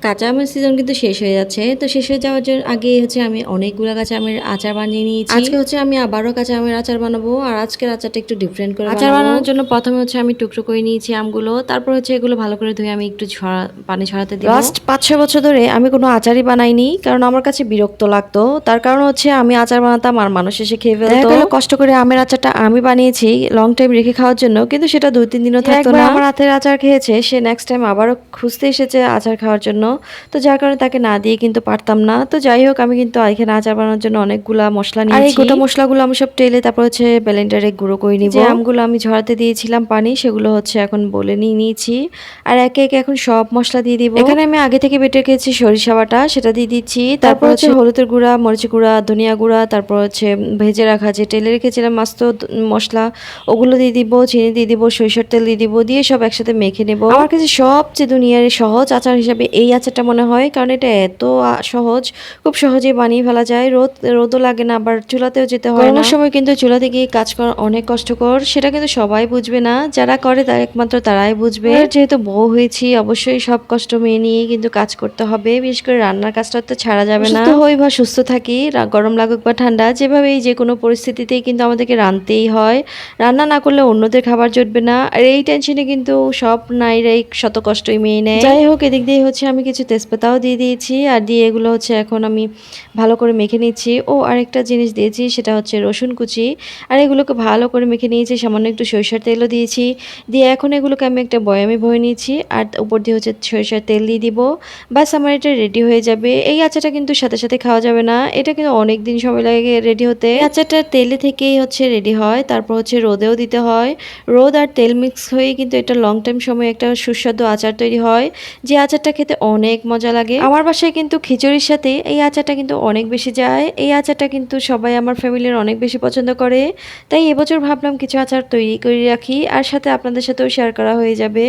কাঁচা আমের সিজন কিন্তু শেষ হয়ে যাচ্ছে। তো শেষ হয়ে যাওয়ার আগে হচ্ছে আমি অনেকগুলা কাঁচা আমের আচার বানিয়ে নিয়েছি। আজকে হচ্ছে আমি আবারও কাঁচা আমের আচার বানাবো। আর আজকের আচারটা একটু ডিফারেন্ট করে আচার বানানোর জন্য প্রথমে হচ্ছে আমি টুকরো করে নিয়েছি আমগুলো। তারপর হচ্ছে এগুলো ভালো করে ধুয়ে আমি একটু পানি ছড়াতে দিব। লাস্ট ৫-৬ বছর ধরে আমি কোনো আচারই বানাইনি, কারণ আমার কাছে বিরক্ত লাগতো। তার কারণ হচ্ছে আমি আচার বানাতাম আর মানুষ এসে খেয়ে ফেলতো। কষ্ট করে আমের আচারটা আমি বানিয়েছি লং টাইম রেখে খাওয়ার জন্য, কিন্তু সেটা ২-৩ দিনও থাকতো না। আমার হাতের আচার খেয়েছে, সে নেক্সট টাইম আবারও খুঁজতে এসেছে আচার খাওয়ার জন্য। তো যার কারণে তাকে না দিয়ে কিন্তু পারতাম না। তো যাই হোক, আমি কিন্তু এখানে আচার বানানোর জন্য অনেকগুলা মশলা নিয়েছি। আর এই গোটা মশলাগুলো আমি সব টেলে তারপর হচ্ছে ব্লেন্ডারে গুঁড়ো করে নিব। যে আমগুলো আমি ঝরাতে দিয়েছিলাম পানি, সেগুলো হচ্ছে এখন বলে নিয়েছি। আর একে একে এখন সব মশলা দিয়ে দিব। এখানে আমি আগে থেকে বেটে রেখেছি সরিষা বাটা, সেটা দিয়ে দিচ্ছি। তারপর হচ্ছে হলুদের গুঁড়া, মরিচ গুঁড়া, ধনিয়া গুঁড়া, তারপর হচ্ছে ভেজে রাখা যে টেলে রেখেছিলাম মাস্ত মশলা, ওগুলো দিয়ে দিব, চিনি দিয়ে দিব, সরিষার তেল দিয়ে দিব, দিয়ে সব একসাথে মেখে নেব। আমার কাছে সবচেয়ে দুনিয়ার সহজ আচার হিসাবে এই আচারটা মনে হয়, কারণ এটা এত সহজ, খুব সহজেই বানিয়ে ফেলা যায়। রোদও লাগে না, আবার চুলাতেও যেতে হয় না। সময় কিন্তু চুলাতে গিয়ে কাজ করা অনেক কষ্টকর, সেটা কিন্তু সবাই বুঝবে না, যারা করে তার একমাত্র তারাই বুঝবে। যেহেতু বউ হয়েছি, অবশ্যই সব কষ্ট মেনে নিয়ে কিন্তু কাজ করতে হবে। বিশেষ করে রান্নার কাজটা তো ছাড়া যাবে না। সুস্থ হই বা সুস্থ থাকি, গরম লাগুক বা ঠান্ডা, যেভাবেই যে কোনো পরিস্থিতিতেই কিন্তু আমাদেরকে রাঁধতেই হয়। রান্না না করলে অন্যদের খাবার জুটবে না, আর এই টেনশনে কিন্তু সব নারীরাই শত কষ্টই মেয়ে নেয়। যাই হোক, এদিক দিয়ে হচ্ছে আমি কিছু তেজপাতাও দিয়ে দিয়েছি, আর দিয়ে এগুলো হচ্ছে এখন আমি ভালো করে মেখে নিচ্ছি। ও আরেকটা জিনিস দিয়েছি, সেটা হচ্ছে রসুন কুচি। আর এগুলোকে ভালো করে মেখে নিয়েছি, সামান্য একটু সরিষার তেলও দিয়েছি। দিয়ে এখন এগুলোকে আমি একটা বয়ামে ভরে নিয়েছি, আর উপর দিয়ে হচ্ছে সরিষার তেল দিয়ে দিব। বাস আমার এটা রেডি হয়ে যাবে। এই আচারটা কিন্তু সাথে সাথে খাওয়া যাবে না, এটা কিন্তু অনেক দিন সময় লাগে রেডি হতে। আচারটা তেলে থেকেই হচ্ছে রেডি হয়, তারপর হচ্ছে রোদেও দিতে হয়। রোদ আর তেল মিক্স হয়ে কিন্তু এটা লং টাইম সময় একটা সুস্বাদু আচার তৈরি হয়, যে আচারটা খেতে অনেক মজা লাগে। আমার বাসায় কিন্তু খিচুড়ির সাথে এই আচারটা কিন্তু অনেক বেশি যায়। এই আচারটা কিন্তু সবাই আমার ফ্যামিলির অনেক বেশি পছন্দ করে। তাই এবছর ভাবলাম কিছু আচার তৈরি করে রাখি, আর সাথে আপনাদের সাথেও শেয়ার করা হয়ে যাবে।